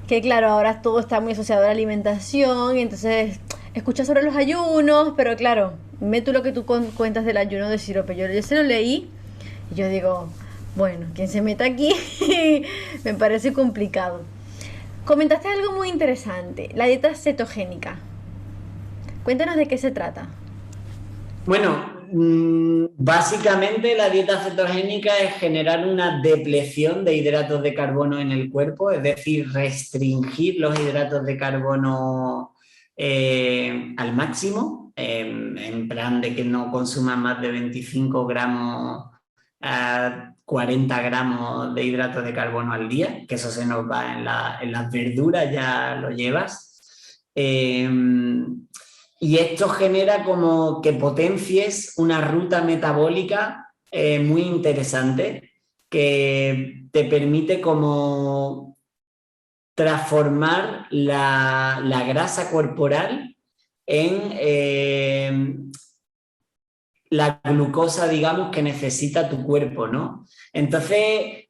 que claro, ahora todo está muy asociado a la alimentación, y entonces escuchas sobre los ayunos, pero claro, ve tú lo que tú cuentas del ayuno de sirope, yo se lo leí y yo digo, Bueno, quien se meta aquí me parece complicado. Comentaste algo muy interesante, la dieta cetogénica. Cuéntanos de qué se trata. Bueno, básicamente la dieta cetogénica es generar una depleción de hidratos de carbono en el cuerpo, es decir, restringir los hidratos de carbono al máximo, en plan de que no consuman más de 25 gramos a 40 gramos de hidratos de carbono al día, que eso se nos va en las verduras, ya lo llevas. Y esto genera como que potencies una ruta metabólica muy interesante que te permite como transformar la grasa corporal en la glucosa, digamos, que necesita tu cuerpo, ¿no? Entonces,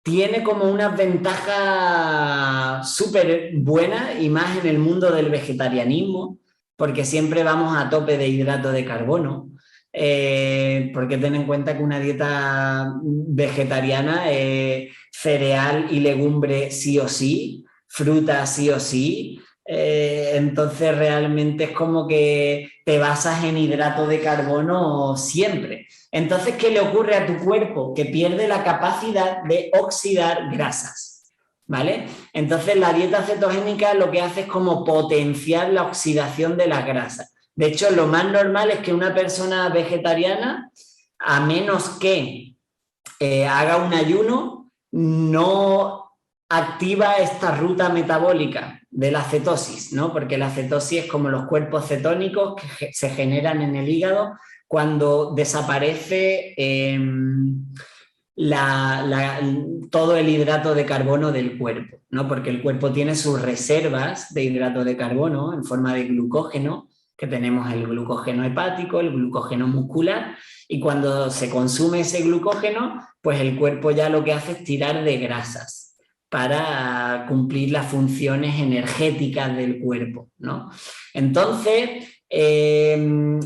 tiene como unas ventajas súper buenas y más en el mundo del vegetarianismo, porque siempre vamos a tope de hidrato de carbono, porque ten en cuenta que una dieta vegetariana es cereal y legumbre sí o sí, fruta sí o sí, entonces realmente es como que te basas en hidrato de carbono siempre. Entonces, ¿qué le ocurre a tu cuerpo? Que pierde la capacidad de oxidar grasas, ¿vale? Entonces, la dieta cetogénica lo que hace es como potenciar la oxidación de las grasas. De hecho, lo más normal es que una persona vegetariana, a menos que haga un ayuno, no activa esta ruta metabólica de la cetosis, ¿no? Porque la cetosis es como los cuerpos cetónicos que se generan en el hígado cuando desaparece todo el hidrato de carbono del cuerpo, ¿no? Porque el cuerpo tiene sus reservas de hidrato de carbono en forma de glucógeno, que tenemos el glucógeno hepático, el glucógeno muscular, y cuando se consume ese glucógeno, pues el cuerpo ya lo que hace es tirar de grasas para cumplir las funciones energéticas del cuerpo, ¿no? Entonces,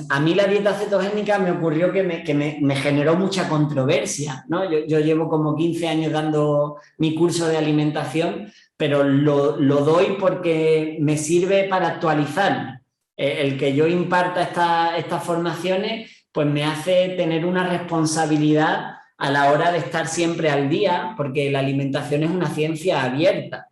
a mí la dieta cetogénica me ocurrió que me generó mucha controversia, ¿no? Yo llevo como 15 años dando mi curso de alimentación, pero lo doy porque me sirve para actualizar. El que yo imparta estas formaciones, pues me hace tener una responsabilidad a la hora de estar siempre al día, porque la alimentación es una ciencia abierta.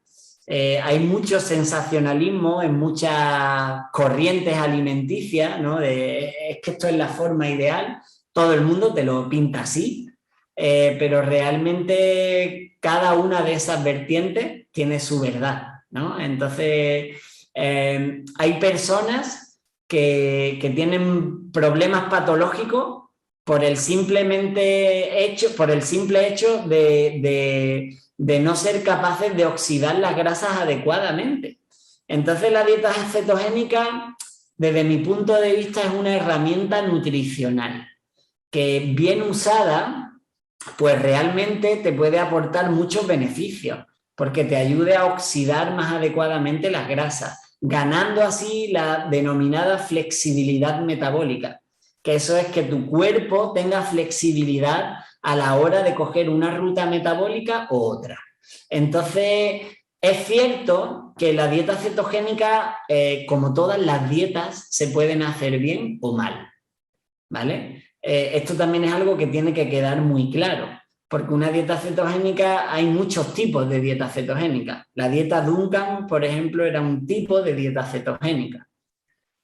Hay mucho sensacionalismo en muchas corrientes alimenticias, ¿no? Es que esto es la forma ideal, todo el mundo te lo pinta así, pero realmente cada una de esas vertientes tiene su verdad, ¿no? Entonces, hay personas que tienen problemas patológicos por el simple hecho de no ser capaces de oxidar las grasas adecuadamente. Entonces la dieta cetogénica, desde mi punto de vista, es una herramienta nutricional que bien usada, pues realmente te puede aportar muchos beneficios, porque te ayude a oxidar más adecuadamente las grasas, ganando así la denominada flexibilidad metabólica, que eso es que tu cuerpo tenga flexibilidad a la hora de coger una ruta metabólica u otra. Entonces, es cierto que la dieta cetogénica, como todas las dietas, se pueden hacer bien o mal, ¿vale? Esto también es algo que tiene que quedar muy claro, porque una dieta cetogénica, hay muchos tipos de dieta cetogénica. La dieta Duncan, por ejemplo, era un tipo de dieta cetogénica.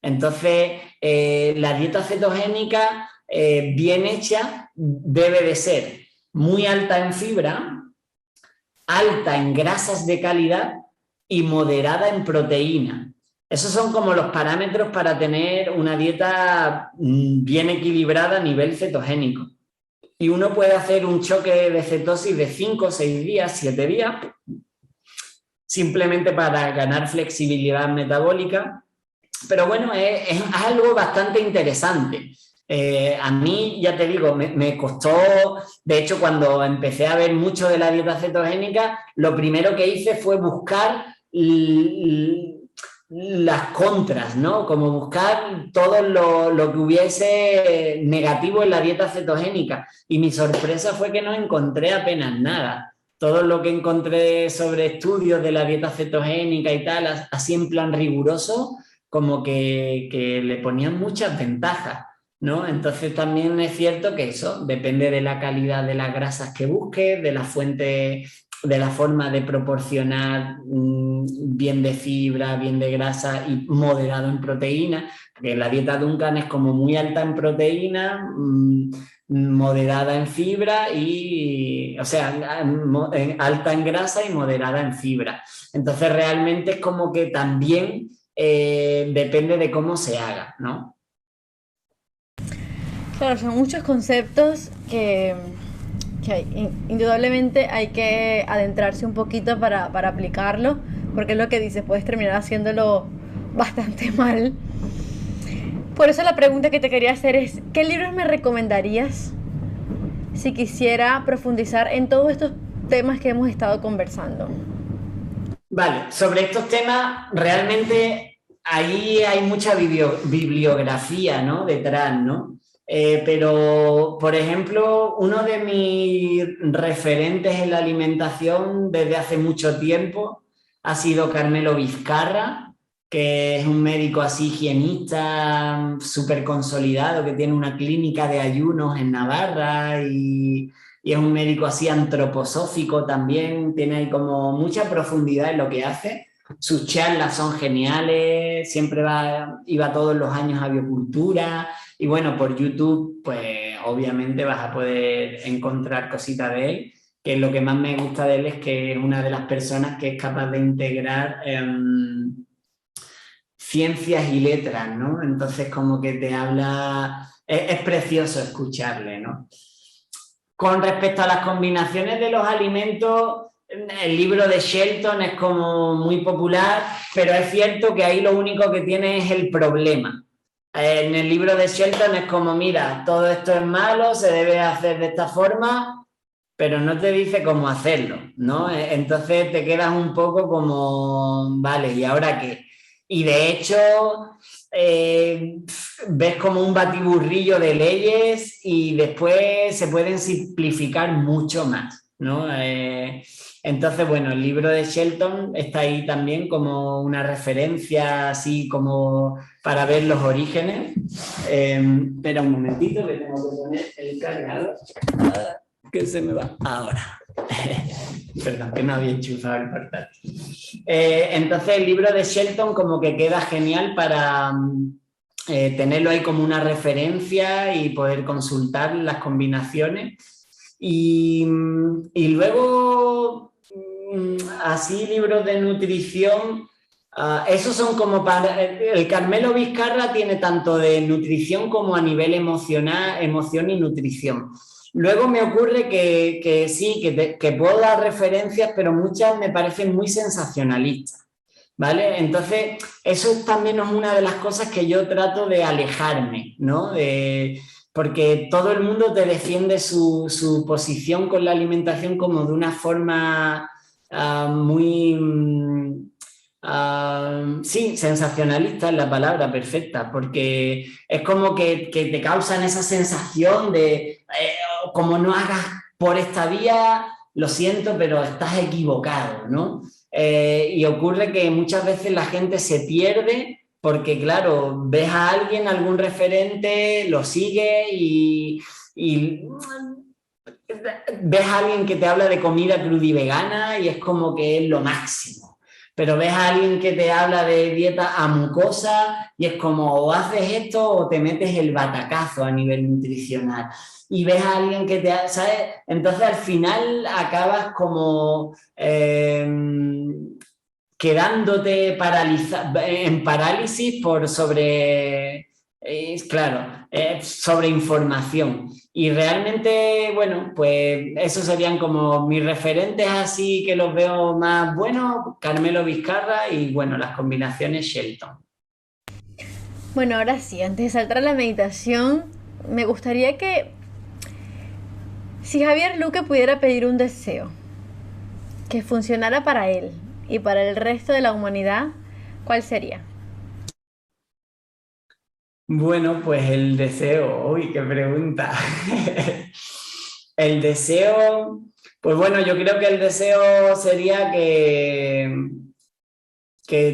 Entonces, la dieta cetogénica bien hecha debe de ser muy alta en fibra, alta en grasas de calidad y moderada en proteína. Esos son como los parámetros para tener una dieta bien equilibrada a nivel cetogénico. Y uno puede hacer un choque de cetosis de 5, 6 días, 7 días, simplemente para ganar flexibilidad metabólica. Pero bueno, es algo bastante interesante. A mí, ya te digo, me costó, de hecho, cuando empecé a ver mucho de la dieta cetogénica, lo primero que hice fue buscar las contras, ¿no? Como buscar todo lo que hubiese negativo en la dieta cetogénica. Y mi sorpresa fue que no encontré apenas nada. Todo lo que encontré sobre estudios de la dieta cetogénica y tal, así en plan riguroso, como que le ponían muchas ventajas, ¿no? Entonces también es cierto que eso depende de la calidad de las grasas que busques, de la fuente, de la forma de proporcionar bien de fibra, bien de grasa y moderado en proteína, porque la dieta Duncan es como muy alta en proteína, moderada en fibra y, o sea, alta en grasa y moderada en fibra. Entonces realmente es como que también depende de cómo se haga, ¿no? Claro, son muchos conceptos indudablemente hay que adentrarse un poquito para aplicarlo, porque es lo que dices, puedes terminar haciéndolo bastante mal. Por eso la pregunta que te quería hacer es, ¿qué libros me recomendarías si quisiera profundizar en todos estos temas que hemos estado conversando? Vale, sobre estos temas realmente ahí hay mucha bibliografía, ¿no? Detrás, ¿no? Pero, por ejemplo, uno de mis referentes en la alimentación desde hace mucho tiempo ha sido Carmelo Vizcarra, que es un médico así higienista, súper consolidado, que tiene una clínica de ayunos en Navarra y es un médico así antroposófico también, tiene ahí como mucha profundidad en lo que hace. Sus charlas son geniales, siempre iba todos los años a biocultura y bueno, por YouTube pues obviamente vas a poder encontrar cositas de él, que lo que más me gusta de él es que es una de las personas que es capaz de integrar ciencias y letras, ¿no? Entonces como que te habla, es precioso escucharle, ¿no? Con respecto a las combinaciones de los alimentos, el libro de Shelton es como muy popular, pero es cierto que ahí lo único que tiene es el problema. En el libro de Shelton es como, mira, todo esto es malo, se debe hacer de esta forma, pero no te dice cómo hacerlo, ¿no? Entonces te quedas un poco como, vale, ¿y ahora qué? Y de hecho, eh, ves como un batiburrillo de leyes y después se pueden simplificar mucho más, ¿no? Entonces, bueno, el libro de Shelton está ahí también como una referencia, así como para ver los orígenes. Espera un momentito que tengo que poner el cargador, que se me va ahora. Perdón, que no había enchufado el portátil. Entonces el libro de Shelton como que queda genial para tenerlo ahí como una referencia y poder consultar las combinaciones. Y luego, así libros de nutrición, esos son como para... El Carmelo Vizcarra tiene tanto de nutrición como a nivel emocional, emoción y nutrición. Luego me ocurre que sí, que puedo dar referencias, pero muchas me parecen muy sensacionalistas, ¿vale? Entonces, eso también es una de las cosas que yo trato de alejarme, ¿no? Porque todo el mundo te defiende su posición con la alimentación como de una forma muy... sí, sensacionalista es la palabra perfecta, porque es como que te causan esa sensación de, como no hagas por esta vía, lo siento, pero estás equivocado, ¿no? Y ocurre que muchas veces la gente se pierde porque, claro, ves a alguien, algún referente, lo sigue y ves a alguien que te habla de comida crudivegana y es como que es lo máximo. Pero ves a alguien que te habla de dieta a mucosa y es como o haces esto o te metes el batacazo a nivel nutricional. Y ves a alguien que te... ¿sabes? Entonces al final acabas como quedándote en parálisis por sobre... claro, sobre información. Y realmente, bueno, pues esos serían como mis referentes así que los veo más buenos, Carmelo Vizcarra y bueno, las combinaciones Shelton. Bueno, ahora sí, antes de saltar a la meditación, me gustaría que si Javier Luque pudiera pedir un deseo que funcionara para él y para el resto de la humanidad, ¿cuál sería? Bueno, pues el deseo, uy, qué pregunta. El deseo, pues bueno, yo creo que el deseo sería que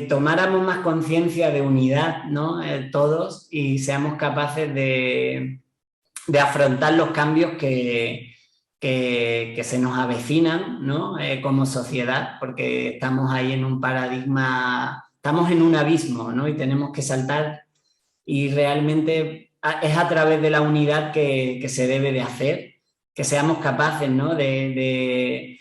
tomáramos más conciencia de unidad, ¿no? Todos y seamos capaces de afrontar los cambios que se nos avecinan, ¿no? Como sociedad, porque estamos ahí en un paradigma, estamos en un abismo, ¿no? Y tenemos que saltar y realmente es a través de la unidad que se debe de hacer, que seamos capaces, ¿no? de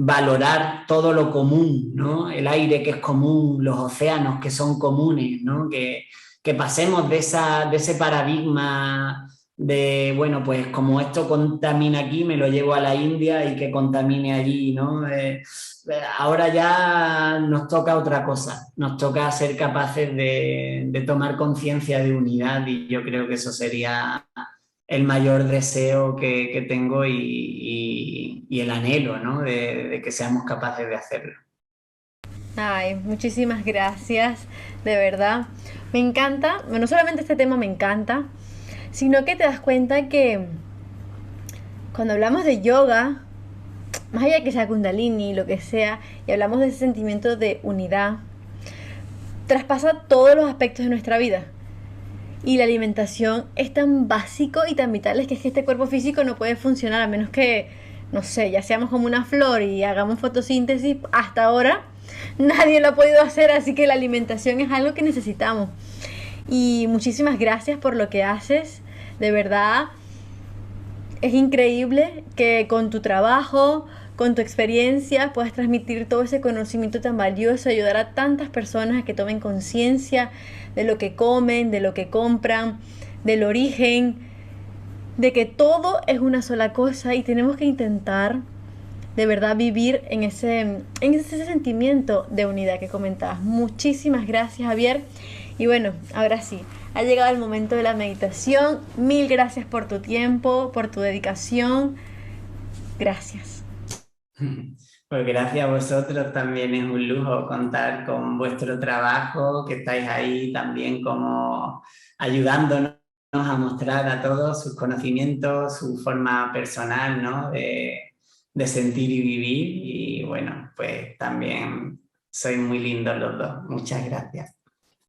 valorar todo lo común, ¿no? El aire que es común, los océanos que son comunes, ¿no? Que pasemos de ese paradigma de, bueno, pues como esto contamina aquí, me lo llevo a la India y que contamine allí, ¿no? Ahora ya nos toca otra cosa, nos toca ser capaces de tomar conciencia de unidad y yo creo que eso sería el mayor deseo que tengo y el anhelo, ¿no? De que seamos capaces de hacerlo. Ay, muchísimas gracias, de verdad. Me encanta, no solamente este tema me encanta, sino que te das cuenta que cuando hablamos de yoga, más allá que sea Kundalini, lo que sea, y hablamos de ese sentimiento de unidad, traspasa todos los aspectos de nuestra vida. Y la alimentación es tan básico y tan vital, es que este cuerpo físico no puede funcionar a menos que, no sé, ya seamos como una flor y hagamos fotosíntesis. Hasta ahora nadie lo ha podido hacer, así que la alimentación es algo que necesitamos. Y muchísimas gracias por lo que haces, de verdad. Es increíble que con tu trabajo, con tu experiencia, puedas transmitir todo ese conocimiento tan valioso, ayudar a tantas personas a que tomen conciencia de lo que comen, de lo que compran, del origen, de que todo es una sola cosa y tenemos que intentar de verdad vivir en ese sentimiento de unidad que comentabas. Muchísimas gracias, Javier. Y bueno, ahora sí, ha llegado el momento de la meditación. Mil gracias por tu tiempo, por tu dedicación. Gracias. Pues gracias a vosotros, también es un lujo contar con vuestro trabajo, que estáis ahí también como ayudándonos a mostrar a todos sus conocimientos, su forma personal, ¿no? De sentir y vivir. Y bueno, pues también sois muy lindos los dos. Muchas gracias.